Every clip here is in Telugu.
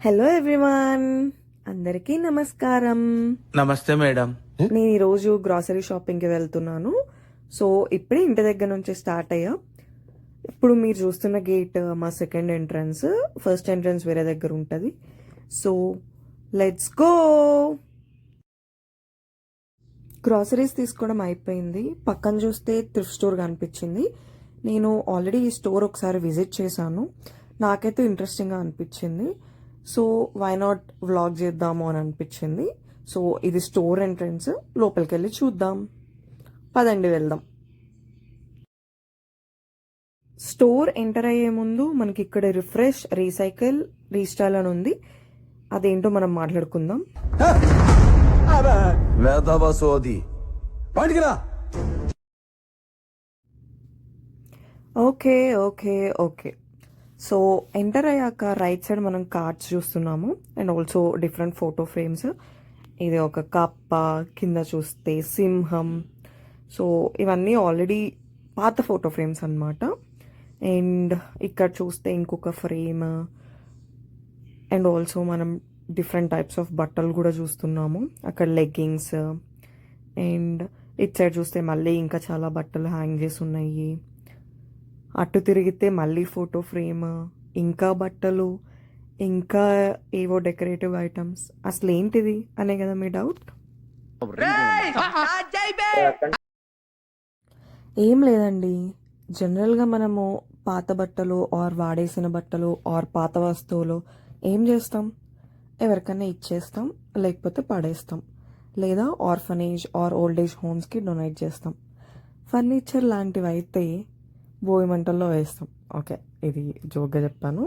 హలో ఎవ్రీవన్, అందరికీ నమస్కారం. నమస్తే మేడం. నేను ఈరోజు గ్రాసరీ షాపింగ్కి వెళ్తున్నాను. సో ఇప్పుడే ఇంటి దగ్గర నుంచి స్టార్ట్ అయ్యా. ఇప్పుడు మీరు చూస్తున్న గేట్ మా సెకండ్ ఎంట్రన్స్. ఫస్ట్ ఎంట్రన్స్ వేరే దగ్గర ఉంటుంది. So let's go. గ్రాసరీస్ తీసుకోవడం అయిపోయింది. పక్కన చూస్తే థ్రిఫ్ట్ స్టోర్ కనిపించింది. నేను ఆల్రెడీ ఈ స్టోర్ ఒకసారి విజిట్ చేశాను. నాకైతే ఇంట్రెస్టింగ్గా అనిపించింది. సో వై నాట్ వ్లాగ్ చేద్దాము అని అనిపించింది. సో ఇది స్టోర్ ఎంట్రన్స్. లోపలికి వెళ్ళి చూద్దాం. పదండి వెళ్దాం. స్టోర్ ఎంటర్ అయ్యే ముందు మనకి ఇక్కడ రిఫ్రెష్, రీసైకిల్, రీస్టైల్ అని ఉంది. అదేంటో మనం మాట్లాడుకుందాం. Okay okay okay so enter అయ్యాక రైట్ సైడ్ మనం కార్డ్స్ చూస్తున్నాము and also different photo frames. ఇది ఒక కప్ప, కింద చూస్తే సింహం. సో ఇవన్నీ ఆల్రెడీ పాత ఫోటో ఫ్రేమ్స్ అన్నమాట. అండ్ ఇక్కడ చూస్తే ఇంకొక ఫ్రేమ్ అండ్ ఆల్సో మనం డిఫరెంట్ టైప్స్ ఆఫ్ బట్టలు కూడా చూస్తున్నాము. అక్కడ లెగ్గింగ్స్ అండ్ ఇట్ సైడ్ చూస్తే మళ్ళీ ఇంకా చాలా బట్టలు హ్యాంగ్ చేసి ఉన్నాయి. అటు తిరిగితే మళ్ళీ ఫోటో ఫ్రేమ్, ఇంకా బట్టలు, ఇంకా ఏవో డెకరేటివ్ ఐటమ్స్. అసలు ఏంటిది అనే కదా మీ డౌట్. ఏం లేదండి, జనరల్గా మనము పాత బట్టలు ఆర్ వాడేసిన బట్టలు ఆర్ పాత వస్తువులు ఏం చేస్తాం? ఎవరికైనా ఇచ్చేస్తాం, లేకపోతే పడేస్తాం, లేదా ఆర్ఫనేజ్ ఆర్ ఓల్డ్ ఏజ్ హోమ్స్కి డొనేట్ చేస్తాం. ఫర్నిచర్ లాంటివి అయితే భోగి మంటల్లో వేస్తాం. ఓకే, ఇది జోక్గా చెప్పాను.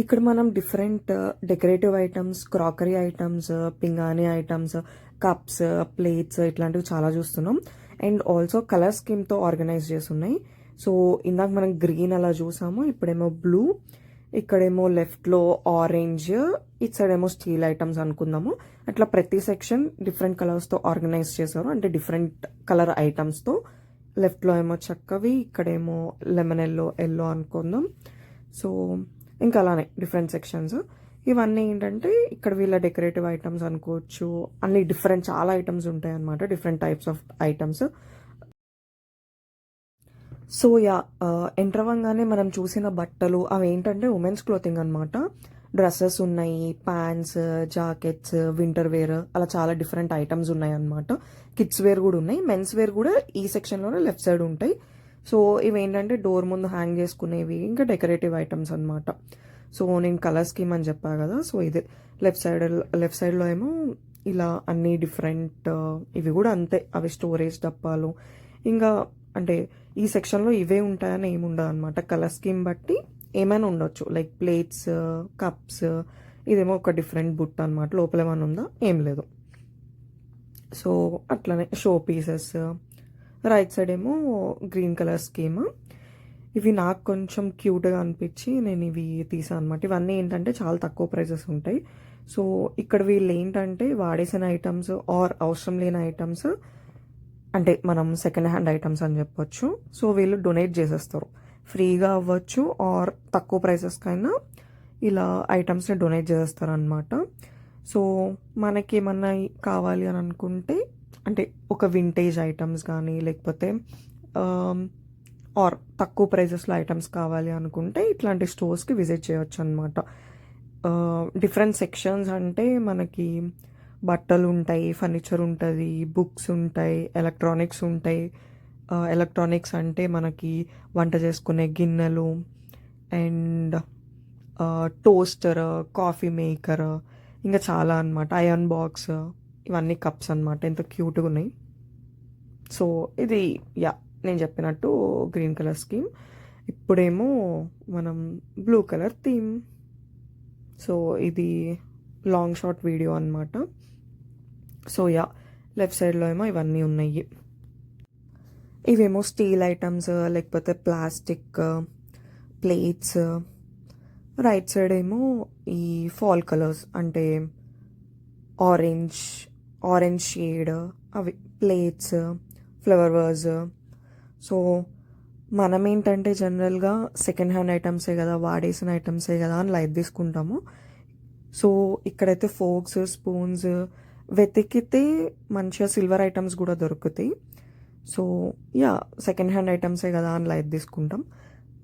ఇక్కడ మనం different decorative items, crockery items, పింగాణి ఐటమ్స్, కప్స్, ప్లేట్స్ ఇట్లాంటివి చాలా చూస్తున్నాం. అండ్ ఆల్సో కలర్ స్కీమ్తో ఆర్గనైజ్ చేసి ఉన్నాయి. సో ఇందాక మనం గ్రీన్ అలా చూసాము, ఇప్పుడేమో బ్లూ, ఇక్కడేమో లెఫ్ట్లో ఆరెంజ్, ఇట్ సైడ్ ఏమో స్టీల్ ఐటమ్స్ అనుకుందాము. అట్లా ప్రతి సెక్షన్ డిఫరెంట్ కలర్స్తో ఆర్గనైజ్ చేశారు, అంటే డిఫరెంట్ కలర్ ఐటమ్స్తో. లెఫ్ట్లో ఏమో చక్కవి, ఇక్కడేమో లెమన్ ఎల్లో అనుకుందాం. సో ఇంకా అలానే డిఫరెంట్ సెక్షన్స్. ఇవన్నీ ఏంటంటే ఇక్కడ వీళ్ళ డెకరేటివ్ ఐటమ్స్ అనుకోవచ్చు. అన్ని డిఫరెంట్ చాలా ఐటమ్స్ ఉంటాయి అన్నమాట, different types of items. So enter అవ్వగానే మనం చూసిన బట్టలు అవి ఏంటంటే ఉమెన్స్ క్లోతింగ్ అనమాట. డ్రెస్సెస్ ఉన్నాయి, ప్యాంట్స్, జాకెట్స్, వింటర్ వేర్, అలా చాలా డిఫరెంట్ ఐటమ్స్ ఉన్నాయి అనమాట. కిడ్స్ వేర్ కూడా ఉన్నాయి, మెన్స్ వేర్ కూడా ఈ సెక్షన్లోనే లెఫ్ట్ సైడ్ ఉంటాయి. సో ఇవి ఏంటంటే డోర్ ముందు హ్యాంగ్ చేసుకునేవి, ఇంకా డెకరేటివ్ ఐటమ్స్ అనమాట. సో నేను కలర్ స్కీమ్ అని చెప్పా కదా, సో ఇది లెఫ్ట్ సైడ్లో ఏమో ఇలా అన్ని డిఫరెంట్, ఇవి కూడా అంతే, అవి స్టోరేజ్ డబ్బాలు. ఇంకా అంటే ఈ సెక్షన్లో ఇవే ఉంటాయని ఏమి ఉండదు అనమాట. కలర్ స్కీమ్ బట్టి ఏమైనా ఉండొచ్చు, లైక్ ప్లేట్స్, కప్స్. ఇదేమో ఒక డిఫరెంట్ బుట్ట అనమాట, లోపల ఏమైనా ఉందా, ఏం లేదు. సో అట్లనే షో పీసెస్. రైట్ సైడ్ ఏమో గ్రీన్ కలర్ స్కీమ్. ఇవి నాకు కొంచెం క్యూట్గా అనిపించి నేను ఇవి తీసాను అనమాట. ఇవన్నీ ఏంటంటే చాలా తక్కువ ప్రైజెస్ ఉంటాయి. సో ఇక్కడ వీళ్ళు ఏంటంటే వాడేసిన ఐటమ్స్ ఆర్ అవసరం లేని ఐటమ్స్, అంటే మనం సెకండ్ హ్యాండ్ ఐటమ్స్ అని చెప్పొచ్చు. సో వీళ్ళు డొనేట్ చేసేస్తారు, ఫ్రీగా అవ్వచ్చు ఆర్ తక్కువ ప్రైసెస్కైనా ఇలా ఐటమ్స్ని డొనేట్ చేసేస్తారు అనమాట. సో మనకి ఏమన్నా కావాలి అని అనుకుంటే, అంటే ఒక వింటేజ్ ఐటమ్స్ కానీ లేకపోతే ఆర్ తక్కువ ప్రైజెస్లో ఐటమ్స్ కావాలి అనుకుంటే ఇట్లాంటి స్టోర్స్కి విజిట్ చేయొచ్చు అనమాట. డిఫరెంట్ సెక్షన్స్ అంటే మనకి బట్టలు ఉంటాయి, ఫర్నిచర్ ఉంటుంది, బుక్స్ ఉంటాయి, ఎలక్ట్రానిక్స్ ఉంటాయి. ఎలక్ట్రానిక్స్ అంటే మనకి వంట చేసుకునే గిన్నెలు అండ్ టోస్టర్, కాఫీ మేకర్, ఇంకా చాలా అనమాట. ఐరన్ బాక్స్, ఇవన్నీ కప్స్ అనమాట. ఎంత క్యూట్గా ఉన్నాయి. సో ఇది నేను చెప్పినట్టు గ్రీన్ కలర్ స్కీమ్. ఇప్పుడేమో మనం బ్లూ కలర్ థీమ్. సో ఇది లాంగ్ షార్ట్ వీడియో అనమాట. సో లెఫ్ట్ సైడ్లో ఏమో ఇవన్నీ ఉన్నాయి. ఇవేమో స్టీల్ ఐటమ్స్ లేకపోతే ప్లాస్టిక్ ప్లేట్స్. రైట్ సైడ్ ఏమో ఈ ఫాల్ కలర్స్, అంటే ఆరెంజ్ ఆరెంజ్ షేడ్, అవి ప్లేట్స్, ఫ్లవర్ వాజ్. సో మనం ఏంటంటే జనరల్గా సెకండ్ హ్యాండ్ ఐటమ్సే కదా, వాడేసిన ఐటమ్సే కదా అని లైట్ తీసుకుంటాము. సో ఇక్కడైతే ఫోక్స్, స్పూన్స్ వెతికితే మంచిగా సిల్వర్ ఐటమ్స్ కూడా దొరుకుతాయి. సో యా, సెకండ్ హ్యాండ్ ఐటమ్సే కదా అని లైట్ తీసుకుంటాం.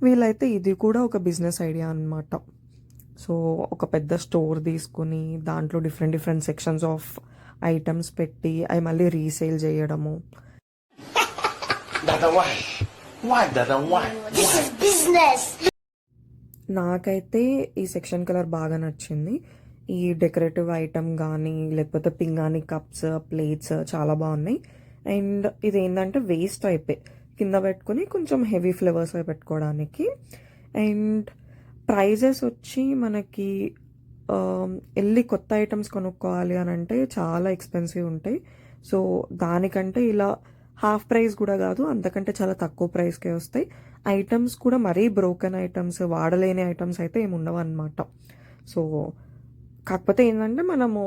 వీళ్ళైతే ఇది కూడా ఒక బిజినెస్ ఐడియా అనమాట. సో ఒక పెద్ద స్టోర్ తీసుకుని దాంట్లో different different sections of items పెట్టి అవి మళ్ళీ రీసేల్ చేయడము. నాకైతే ఈ సెక్షన్ కలర్ బాగా నచ్చింది. ఈ డెకరేటివ్ ఐటమ్ కానీ లేకపోతే పింగాణి కప్స్, ప్లేట్స్ చాలా బాగున్నాయి. అండ్ ఇది ఏంటంటే వేస్ట్ అయిపోయి కింద పెట్టుకుని కొంచెం హెవీ ఫ్లేవర్స్ అవి పెట్టుకోవడానికి. అండ్ ప్రైజెస్ వచ్చి మనకి వెళ్ళి కొత్త ఐటమ్స్ కొనుక్కోవాలి అని అంటే చాలా ఎక్స్పెన్సివ్ ఉంటాయి. సో దానికంటే ఇలా హాఫ్ ప్రైస్ కూడా కాదు, అంతకంటే చాలా తక్కువ ప్రైస్కే వస్తాయి. ఐటమ్స్ కూడా మరీ బ్రోకెన్ ఐటమ్స్, వాడలేని ఐటమ్స్ అయితే ఏమి ఉండవు అనమాట. సో కాకపోతే ఏంటంటే మనము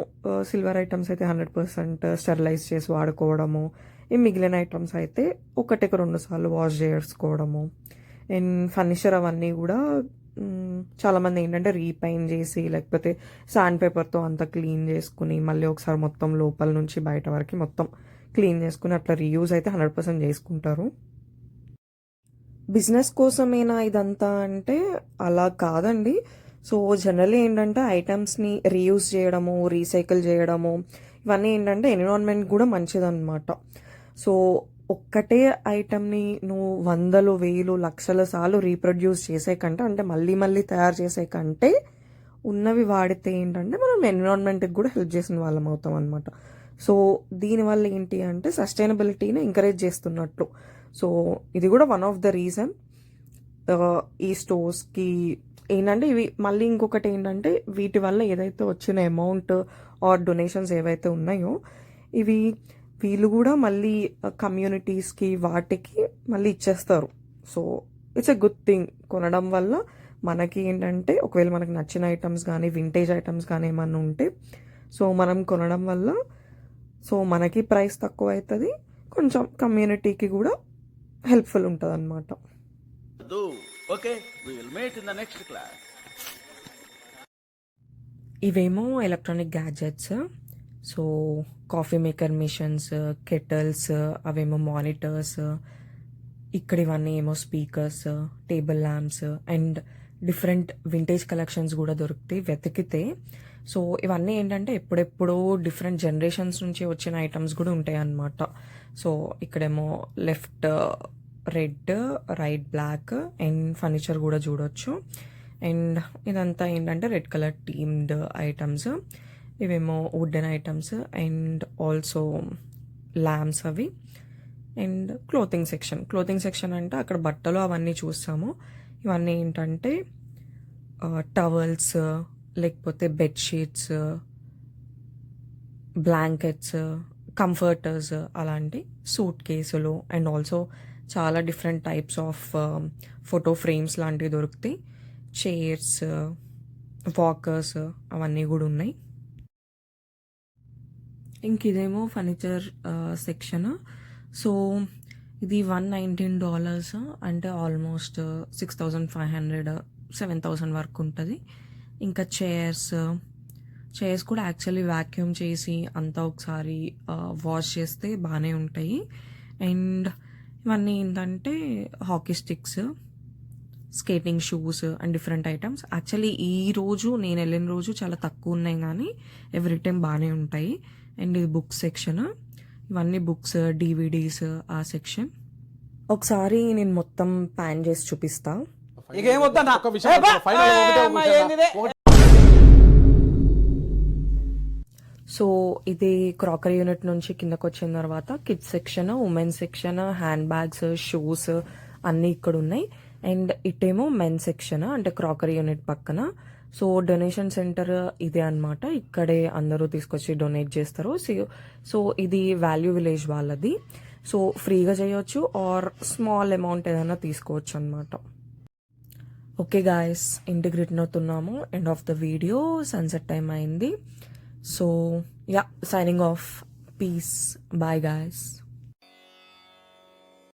సిల్వర్ ఐటమ్స్ అయితే 100% స్టెరిలైజ్ చేసి వాడుకోవడము, ఈ మిగిలిన ఐటమ్స్ అయితే ఒకటికి 2 సార్లు వాష్ చేసుకోవడము. అండ్ ఫర్నిచర్ అవన్నీ కూడా చాలామంది ఏంటంటే రీపైన్ చేసి లేకపోతే శాండ్ పేపర్తో అంతా క్లీన్ చేసుకుని మళ్ళీ ఒకసారి మొత్తం లోపల నుంచి బయట వరకు మొత్తం క్లీన్ చేసుకుని అట్లా రీయూజ్ అయితే 100% చేసుకుంటారు. బిజినెస్ కోసమేనా ఇదంతా అంటే అలా కాదండి. సో జనరల్లీ ఏంటంటే ఐటమ్స్ని రీయూజ్ చేయడము, రీసైకిల్ చేయడము ఇవన్నీ ఏంటంటే ఎన్విరాన్మెంట్ కూడా మంచిదన్నమాట. సో ఒక్కటే ఐటమ్ని నువ్వు 100,000, 1,000, లక్షల సార్లు రీప్రొడ్యూస్ చేసే కంటే, అంటే మళ్ళీ మళ్ళీ తయారు చేసే కంటే ఉన్నవి వాడితే ఏంటంటే మనం ఎన్విరాన్మెంట్కి కూడా హెల్ప్ చేసిన వాళ్ళం అవుతాం అనమాట. సో దీనివల్ల ఏంటి అంటే సస్టైనబిలిటీని ఎంకరేజ్ చేస్తున్నట్లు. సో ఇది కూడా వన్ ఆఫ్ ద రీజన్ ఈ స్టోర్స్కి ఏంటంటే ఇవి. మళ్ళీ ఇంకొకటి ఏంటంటే వీటి వల్ల ఏదైతే వచ్చిన అమౌంట్ ఆర్ డొనేషన్స్ ఏవైతే ఉన్నాయో ఇవి వీళ్ళు కూడా మళ్ళీ కమ్యూనిటీస్కి వాటికి మళ్ళీ ఇచ్చేస్తారు. So it's a good thing. కొనడం వల్ల మనకి ఏంటంటే ఒకవేళ మనకు నచ్చిన ఐటమ్స్ కానీ వింటేజ్ ఐటమ్స్ కానీ ఏమన్నా ఉంటే సో మనం కొనడం వల్ల సో మనకి ప్రైస్ తక్కువ అవుతుంది, కొంచెం కమ్యూనిటీకి కూడా హెల్ప్ఫుల్ ఉంటుంది అనమాట. ఇవేమో electronic gadgets. So coffee maker machines, kettles, అవేమో మానిటర్స్, ఇక్కడ ఇవన్నీ ఏమో speakers, table lamps and different vintage collections కూడా దొరుకుతాయి వెతికితే. సో ఇవన్నీ ఏంటంటే ఎప్పుడెప్పుడో డిఫరెంట్ జనరేషన్స్ నుంచి వచ్చిన ఐటమ్స్ కూడా ఉంటాయి అన్నమాట. సో ఇక్కడేమో left red, right black and furniture కూడా చూడొచ్చు. అండ్ ఇదంతా ఏంటంటే రెడ్ కలర్ థీమ్డ్ ఐటమ్స్. ఇవేమో wooden items and also lamps అవి. అండ్ క్లోతింగ్ సెక్షన్ అంటే అక్కడ బట్టలు అవన్నీ చూస్తాము. ఇవన్నీ ఏంటంటే టవల్స్, లేకపోతే బెడ్షీట్స్, బ్లాంకెట్స్, కంఫర్టర్స్, అలాంటి సూట్ కేసులు అండ్ ఆల్సో చాలా different types of photo frames లాంటివి దొరుకుతాయి. చైర్స్, వాకర్స్ అవన్నీ కూడా ఉన్నాయి. ఇంక ఇదేమో ఫర్నిచర్ సెక్షన్. సో ఇది $119 అంటే ఆల్మోస్ట్ 6,500, 7,000 వరకు ఉంటుంది. ఇంకా చైర్స్ కూడా యాక్చువల్లీ వ్యాక్యూమ్ చేసి అంతా ఒకసారి వాష్ చేస్తే బాగానే ఉంటాయి. అండ్ ఇవన్నీ ఏంటంటే hockey sticks, skating shoes and different items. Actually నేను వెళ్ళిన రోజు చాలా తక్కువ ఉన్నాయి కానీ ఎవ్రీ టైం బాగానే ఉంటాయి. అండ్ ఇది బుక్స్ సెక్షన్. ఇవన్నీ బుక్స్, DVDs ఆ సెక్షన్. ఒకసారి నేను మొత్తం ప్యాన్ చేసి చూపిస్తా. సో ఇది క్రాకరీ యూనిట్ నుంచి కిందకు వచ్చిన తర్వాత kids section, women's section, hand bags, shoes అన్నీ ఇక్కడ ఉన్నాయి. అండ్ ఇటేమో మెన్ సెక్షన్ అంటే క్రాకరీ యూనిట్ పక్కన. సో డొనేషన్ సెంటర్ ఇదే అనమాట. ఇక్కడే అందరూ తీసుకొచ్చి డొనేట్ చేస్తారు. సో ఇది వాల్యూ విలేజ్ వాళ్ళది. సో ఫ్రీగా చేయొచ్చు ఆర్ స్మాల్ అమౌంట్ ఏదైనా తీసుకోవచ్చు అనమాట. ఓకే గాయస్, ఇంటికి రిటర్న్ అవుతున్నాము. End of the video. Sunset time అయింది. So yeah, signing off. Peace. Bye guys.